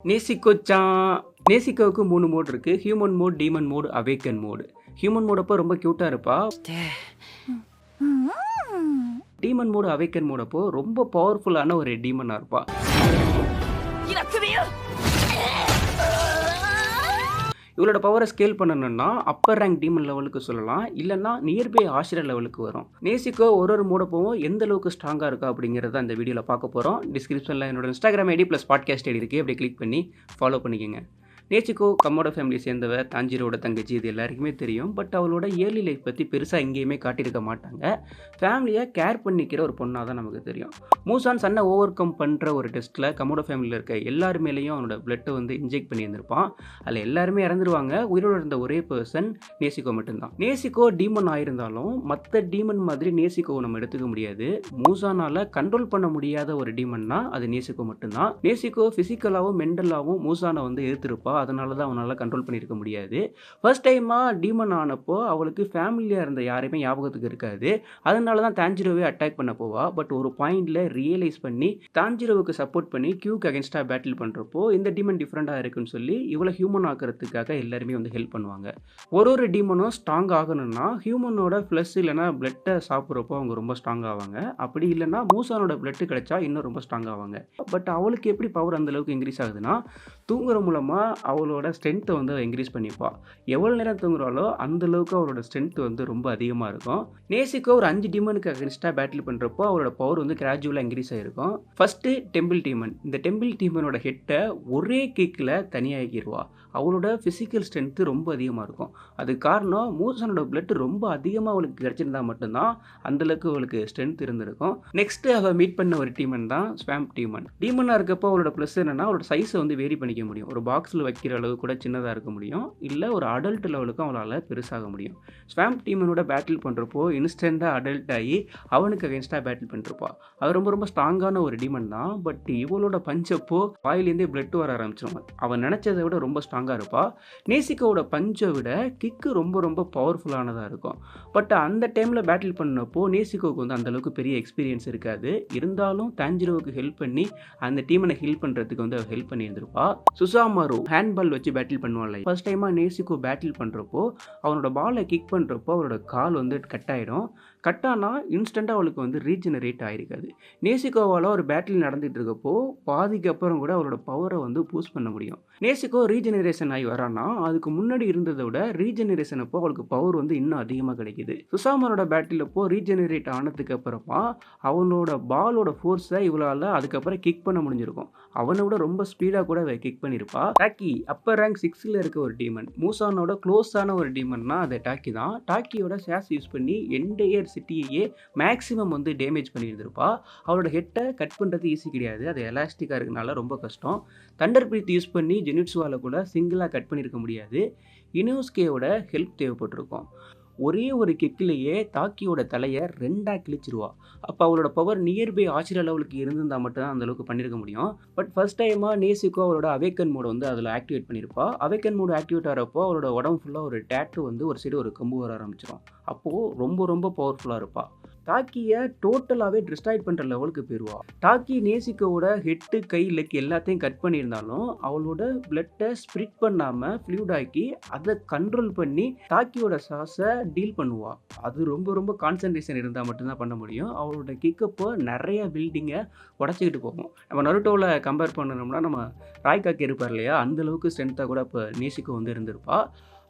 நேசிக்கோச்சான். நேசிக்கோவுக்கு 3 மோட் இருக்கு. Human mode, demon mode, awaken mode. Human mode அப்போ ரொம்ப கியூட்டா இருப்பா. டீமன் மோட், அவேக்கன் மோட் அப்போ ரொம்ப பவர்ஃபுல்லான ஒரு டீமனா இருப்பா. இவளோட பவரை ஸ்கேல் பண்ணணும்னா அப்பர் ரேங்க் டீமன் லெவலுக்கு சொல்லலாம், இல்லைன்னா நியர்பை ஆசிரியர் லெவலுக்கு வரும். நேசிக்கோ ஒரு மோடப்பவும் எந்த அளவுக்கு ஸ்ட்ராங்காக இருக்கா அப்படிங்கிறத அந்த வீடியோவில் பார்க்க போகிறோம். டிஸ்கிரிப்ஷனில் என்னோட Instagram ID plus podcast ID இருக்குது, அப்படியே கிளிக் பண்ணி ஃபாலோ பண்ணிக்கோங்க. நேசிக்கோ கமோட ஃபேமிலி சேர்ந்தவ, தாஞ்சிரோட தங்கச்சி, இது எல்லாருக்குமே தெரியும். பட் அவளோட இயர்லி லைஃப் பற்றி பெருசாக எங்கேயுமே காட்டியிருக்க மாட்டாங்க. ஃபேமிலியை கேர் பண்ணிக்கிற ஒரு பொண்ணாக தான் நமக்கு தெரியும். மூசான் சன்னை ஓவர் கம் பண்ணுற ஒரு டெஸ்ட்டில் கமோட ஃபேமிலியில் இருக்க எல்லாருமேலேயும் அவனோட பிளட்டை வந்து இன்ஜெக்ட் பண்ணியிருந்திருப்பான். அதில் எல்லாருமே இறந்துருவாங்க. உயிரோடு இருந்த ஒரே பர்சன் நேசிக்கோ மட்டும்தான். நேசிக்கோ டீமன் ஆயிருந்தாலும் மற்ற டீமன் மாதிரி நேசிக்கோவை நம்ம எடுத்துக்க முடியாது. மூசானால் கண்ட்ரோல் பண்ண முடியாத ஒரு டீமன்னா அது நேசிக்கோ மட்டும்தான். நேசிக்கோ ஃபிசிக்கலாகவும் மென்டலாகவும் மூசானை வந்து எதிர்த்திருப்பா. அதனால தான் அவனால் கண்ட்ரோல் பண்ணியிருக்க முடியாது. ஃபர்ஸ்ட் டைமாக டீமன் ஆனப்போ அவளுக்கு ஃபேமிலியாக இருந்த யாரையுமே ஞாபகத்துக்கு இருக்காது. அதனால தான் தாஞ்சிரோவே அட்டாக் பண்ண போவா. பட் ஒரு பாயிண்டில் ரியலைஸ் பண்ணி தாஞ்சிரோவுக்கு சப்போர்ட் பண்ணி கியூக்கு அகேன்ஸ்டாக பேட்டில் பண்ணுறப்போ இந்த டீமன் டிஃப்ரெண்ட்டாக இருக்குன்னு சொல்லி இவளை ஹியூமன் ஆக்கிறதுக்காக எல்லாருமே வந்து ஹெல்ப் பண்ணுவாங்க. ஒரு டீமனும் ஸ்ட்ராங் ஆகணும்னா ஹியூமனோட ப்ளஸ் இல்லைனா பிளட்டை சாப்பிட்றப்போ அவங்க ரொம்ப ஸ்ட்ராங் ஆவாங்க. அப்படி இல்லைனா மூசானோட பிளட்டு கிடைச்சா இன்னும் ரொம்ப ஸ்ட்ராங் ஆவாங்க. பட் அவளுக்கு எப்படி பவர் அந்தளவுக்கு இன்க்ரீஸ் ஆகுதுன்னா, தூங்குற மூலமாக அவளோட ஸ்ட்ரென்த்தை வந்து இன்க்ரீஸ் பண்ணிப்பா. எவ்வளோ நேரம் தூங்குறாளோ அந்தளவுக்கு அவளோட ஸ்ட்ரென்த் வந்து ரொம்ப அதிகமாக இருக்கும். நேசிக்கோ ஒரு 5 டீமனுக்கு அகேன்ஸ்டாக பேட்டில் பண்ணுறப்போ அவளோட பவர் வந்து கிராஜுவலாக இன்க்ரீஸ் ஆகிருக்கும். First temple demon. இந்த டெம்பிள் டீமனோட ஹெட்டை ஒரே கிக்கில் தனியாகிடுவா. அவளோட ஃபிசிக்கல் ஸ்ட்ரென்த்து ரொம்ப அதிகமாக இருக்கும். அதுக்கு காரணம் மூசானோட பிளட் ரொம்ப அதிகமாக அவளுக்கு கிடச்சிருந்தா மட்டும்தான் அந்தளவுக்கு அவளுக்கு ஸ்ட்ரென்த் இருந்திருக்கும். நெக்ஸ்ட்டு அவள் மீட் பண்ண ஒரு டீமன் தான் ஸ்வாம்ப் டீமன். டீமனாக இருக்கப்போ அவளோட ப்ளஸ் என்னென்னா அவளோட சைஸை வந்து வேரி பண்ணிக்க முடியும். ஒரு பாக்ஸில் வைக்கிற அளவு கூட சின்னதாக இருக்க முடியும், இல்லை ஒரு அடல்ட் லெவலுக்கும் அவளால் பெருசாக முடியும். ஸ்வாம்ப் டீமனோட பேட்டில் பண்ணுறப்போ இன்ஸ்டண்ட்டாக அடல்ட் ஆகி அவனுக்கு அகேன்ஸ்டாக பேட்டில் பண்ணிருப்பா. அது ரொம்ப ரொம்ப ஸ்ட்ராங்கான ஒரு டீமன் தான். பட் இவளோட பஞ்சப்போ வாயிலேருந்தே பிளட் வர ஆரம்பிச்சிடும். அவன் நினச்சதை விட ரொம்ப ஸ்ட்ராங்காக இருப்பா. நேசிக்கோட பஞ்சை விட கிக்கு ரொம்ப ரொம்ப பவர்ஃபுல்லானதாக இருக்கும். பட் அந்த டைமில் பேட்டில் பண்ணப்போ நேசிக்கோவுக்கு வந்து அந்தளவுக்கு பெரிய எக்ஸ்பீரியன்ஸ் இருக்காது. இருந்தாலும் தாஞ்சிரோவுக்கு ஹெல்ப் பண்ணி அந்த டீமனை ஹீல் பண்ணுறதுக்கு வந்து அவள் ஹெல்ப் பண்ணியிருந்திருப்பா. சுசாமாரு ஹேண்ட்பால் வச்சு பேட்டில் பண்ணுவாள். ஃபர்ஸ்ட் டைமாக நேசிக்கோ பேட்டில் பண்ணுறப்போ அவனோட பாலை கிக் பண்ணுறப்போ அவளோட கால் வந்து கட் ஆகிடும். கட்டானா இன்ஸ்டண்ட்டாக அவளுக்கு வந்து ரீஜெனரேட் ஆகிருக்காது. நேசிக்கோவால் ஒரு பேட்டில் நடந்துகிட்டு இருக்கப்போ பாதிக்கு அப்புறம் கூட அவளோட பவரை வந்து பூஸ்ட் பண்ண முடியும். நேசிக்கோ ரீஜெனரேஷன் ஆகி வரானா அதுக்கு முன்னாடி இருந்ததை விட ரீஜெனரேஷன் அப்போ அவளுக்கு பவர் வந்து இன்னும் அதிகமாக கிடைக்குது. சுசாமரோட பேட்டில் அப்போ ரீஜெனரேட் ஆனதுக்கு அப்புறமா அவனோட பாலோட ஃபோர்ஸை இவளால் அதுக்கப்புறம் கிக் பண்ண முடிஞ்சிருக்கும். அவனை விட ரொம்ப ஸ்பீடாக கூட அவள் கிக் பண்ணியிருப்பா. டாக்கி அப்பர் ரேங்க் 6ல் இருக்க ஒரு டீமன். மூசானோட க்ளோஸான ஒரு டீமன்னா அது டாக்கி தான். டாக்கியோட ஷேஸ் யூஸ் பண்ணி என்டையர் சிட்டியையே மேக்ஸிமம் வந்து டேமேஜ் பண்ணியிருந்திருப்பா. அவளோட ஹெட்டை கட் பண்ணுறது ஈஸி கிடையாது, அது எலாஸ்டிக்காக இருக்கனால ரொம்ப கஷ்டம். தண்டர் பிரீத் யூஸ் பண்ணி ஜெனிட்ஸுவால் கூட சிங்கிளாக கட் பண்ணியிருக்க முடியாது. இனோஸ்கேயோட ஹெல்ப் தேவைப்பட்டிருக்கும். ஒரே ஒரு கிக்கிலேயே தாக்கியோட தலையை 2ஆக கிழிச்சிருவா. அப்போ அவளோட பவர் நியர்பை ஆசிரியர் லெவலுக்கு இருந்திருந்தால் மட்டும்தான் அந்தளவுக்கு பண்ணியிருக்க முடியும். பட் ஃபர்ஸ்ட் டைமாக நேசிக்கோ அவளோட அவேக்கன் மோட் வந்து அதில் ஆக்டிவேட் பண்ணியிருப்பா. அவேக்கன் மோட் ஆக்டிவேட் ஆகிறப்போ அவளோட உடம்பு ஃபுல்லாக ஒரு டேட்டு வந்து ஒரு சைடு ஒரு கம்பு வர ஆரம்பிச்சிடும். அப்போது ரொம்ப ரொம்ப பவர்ஃபுல்லாக இருப்பாள். டாக்கியை டோட்டலாகவே டிஸ்ட்ராய்ட் பண்ணுற லெவலுக்கு போயிடுவா. டாக்கி நேசிக்கோட ஹெட்டு, கை, லெக் எல்லாத்தையும் கட் பண்ணியிருந்தாலும் அவளோட பிளட்டை ஸ்ப்ரிட் பண்ணாமல் ஃப்ளூட் ஆக்கி அதை கண்ட்ரோல் பண்ணி டாக்கியோட சாஸை டீல் பண்ணுவா. அது ரொம்ப ரொம்ப கான்சன்ட்ரேஷன் இருந்தால் மட்டும்தான் பண்ண முடியும். அவளோட கிக்கப்போ நிறைய பில்டிங்கை உடச்சிக்கிட்டு போகும். நம்ம நருட்டோவில் கம்பேர் பண்ணணும்னா நம்ம ராய்காக்கி இருப்பார் இல்லையா, அந்தளவுக்கு ஸ்ட்ரென்த்தாக கூட இப்போ நேசிக்கோ வந்து இருந்திருப்பா.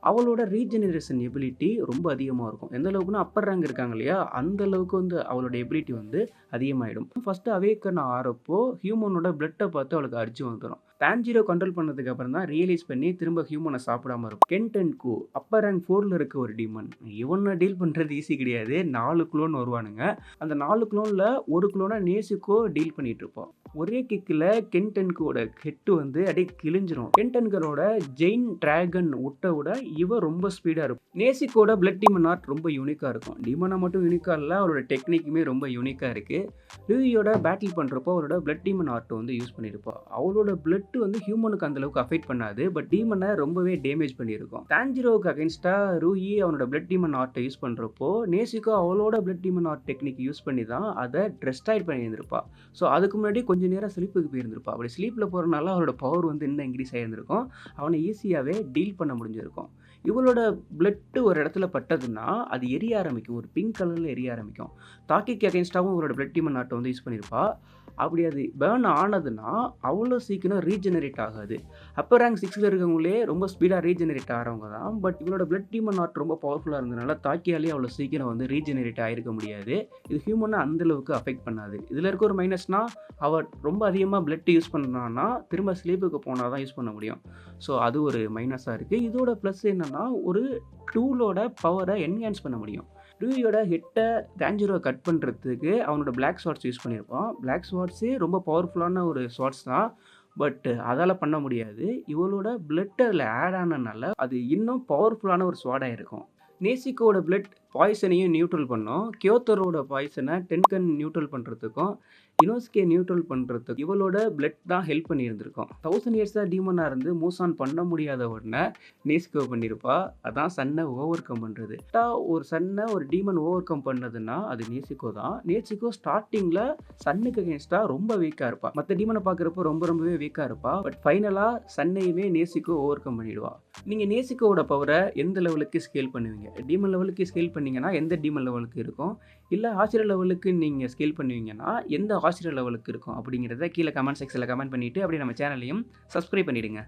அவளோட ரீஜெனரேஷன் எபிலிட்டி ரொம்ப அதிகமாக இருக்கும். எந்த அளவுக்குன்னா அப்பர் ரேங்க் இருக்காங்க இல்லையா, அந்த அளவுக்கு வந்து அவளோட எபிலிட்டி வந்து அதிகமாகிடும். ஃபஸ்ட்டு அவேக்கன் ஆகிறப்போ ஹியூமனோட பிளட்டை பார்த்து அவளுக்கு அடிச்சு வந்துடும். தாஞ்சிரோ கண்ட்ரோல் பண்ணதுக்கு அப்புறம் தான் ரியலைஸ் பண்ணி திரும்ப ஹியூமனை சாப்பிடாம இருக்கும். கென்டென்கு அப்பர் ரேங்க் 4ல் இருக்க ஒரு டீமன். இவனை டீல் பண்ணுறது ஈஸி கிடையாது. 4 குளோன் வருவானுங்க. அந்த 4 குளோனில் ஒரு குளோனை நேசிக்கோ டீல் பண்ணிட்டு இருப்போம். ஒரே கிக்கில் கென்டென்கோட ஹெட்டு வந்து அப்படியே கிழிஞ்சிரும். கென்டென்கரோட ஜெயின் டிராகன் விட்ட விட இவ ரொம்ப ஸ்பீடாக இருக்கும். நேசிக்கோட பிளட் டீமன் ஆர்ட் ரொம்ப யூனிக்காக இருக்கும். டீமனாக மட்டும் யூனிக்காக இல்லை, அவரோட டெக்னிக்குமே ரொம்ப யூனிக்காக இருக்குது. லூயியோட பேட்டில் பண்ணுறப்போ அவரோட பிளட் டீமன் ஆர்ட் வந்து யூஸ் பண்ணியிருப்பா. அவளோட பிளட் பிளட் வந்து ஹியூமனுக்கு அந்த அளவுக்கு அஃபெக்ட் பண்ணாது. பட் டீமனை ரொம்பவே டேமேஜ் பண்ணியிருக்கும். டான்ஜிரோவுக்கு அகைன்ஸ்டா ரூயி அவனோட பிளட் டீமன் ஆர்ட்டை யூஸ் பண்றப்போ, நேசிகோ அவளோட blood demon art technique use பண்ணி தான் அதை டெஸ்ட்ராய் பண்ணியிருந்திருப்பா. ஸோ அதுக்கு முன்னாடி கொஞ்ச நேரம் ஸ்லீப்புக்கு போயிருந்திருப்பா. அப்படி ஸ்லீப்பில் போகிறனால அவளோட பவர் வந்து இன்னும் இன்க்ரீஸ் ஆகியிருந்திருக்கும். அவனை ஈஸியாகவே டீல் பண்ண முடிஞ்சிருக்கும். இவளோட பிளட்டு ஒரு இடத்துல பட்டதுன்னா அது எரிய ஆரம்பிக்கும். ஒரு பிங்க் கலரில் எரிய ஆரம்பிக்கும். தாக்கிக்கு அகைன்ஸ்டாகவும் இவளோட பிளட் டீமன் ஆர்ட்டை வந்து யூஸ் பண்ணியிருப்பா. அப்படி அது பேர்ன் ஆனதுன்னா அவ்வளோ சீக்கிரம் ரீஜெனரேட் ஆகாது. அப்பர் ரேங்க் 6ல் இருக்கவங்களே ரொம்ப ஸ்பீடாக ரீஜெனரேட் ஆகிறவங்க தான். பட் இவளோட பிளட் டீமன் ஆர்ட் ரொம்ப பவர்ஃபுல்லாக இருந்ததுனால தாக்கியாலே அவ்வளோ சீக்கிரம் வந்து ரீஜெனரேட் ஆகிருக்க முடியாது. இது ஹியூமனை அந்தளவுக்கு அஃபெக்ட் பண்ணாது. இதில் இருக்க ஒரு மைனஸ்னால் அவள் ரொம்ப அதிகமாக பிளட் யூஸ் பண்ணான்னா திரும்ப ஸ்லீப்புக்கு போனால் தான் யூஸ் பண்ண முடியும். ஸோ அது ஒரு மைனஸாக இருக்குது. இதோட ப்ளஸ் என்னென்னா ஒரு டூலோட பவரை என்ஹான்ஸ் பண்ண முடியும். ரூயியோட ஹெட்டை டான்ஜிரோ கட் பண்ணுறதுக்கு அவனோட பிளாக் ஸ்வாட்ஸ் யூஸ் பண்ணியிருப்பான். பிளாக் ஸ்வாட்ஸே ரொம்ப பவர்ஃபுல்லான ஒரு ஸ்வாட்ஸ் தான். பட் அதால் பண்ண முடியாது. இவளோட பிளட் அதில் ஆட் ஆனதுனால அது இன்னும் பவர்ஃபுல்லான ஒரு ஸ்வாடாக இருக்கும். நேசிகோட பிளட் பாய்சனையும் நியூட்ரல் பண்ணும். கியோத்தரோட பாய்சனை டென்கன் நியூட்ரல் பண்ணுறதுக்கும் இனோஸ்கே நியூட்ரல் பண்ணுறதுக்கு இவளோட பிளட் தான் ஹெல்ப் பண்ணியிருந்திருக்கும். 1000 இயர்ஸாக டீமனாக இருந்து மூவ் ஆன் பண்ண முடியாத உடனே நேசிகோ பண்ணியிருப்பா. அதான் சன்னை ஓவர் கம் பண்ணுறது. ஒரு சன்னை ஒரு டீமன் ஓவர் கம் பண்ணதுன்னா அது நேசிகோ தான். நேசிகோ ஸ்டார்டிங்கில் சன்னுக்கு அகேன்ஸ்டாக ரொம்ப வீக்காக இருப்பாள். மற்ற டீமனை பார்க்குறப்போ ரொம்பவே வீக்காக இருப்பாள். பட் ஃபைனலாக சன்னையுமே நேசிகோ ஓவர் கம் பண்ணிடுவா. நீங்கள் நேசிகோவோட பவரை எந்த லெவலுக்கு ஸ்கேல் பண்ணுவீங்க? டீமன் லெவலுக்கு ஸ்கேல் பண்ணிங்கன்னா எந்த டீமன் லெவலுக்கு இருக்கும்? இல்லை ஆசிரியர் லெவலுக்கு நீங்கள் ஸ்கேல் பண்ணுவீங்கன்னா எந்த ஆசிரியர் லெவலுக்கு இருக்கும்? அப்படிங்கிறத கீழே கமெண்ட் செக்ஷனில் கமெண்ட் பண்ணிவிட்டு அப்படியே நம்ம சேனலையும் சப்ஸ்கிரைப் பண்ணிவிடுங்க.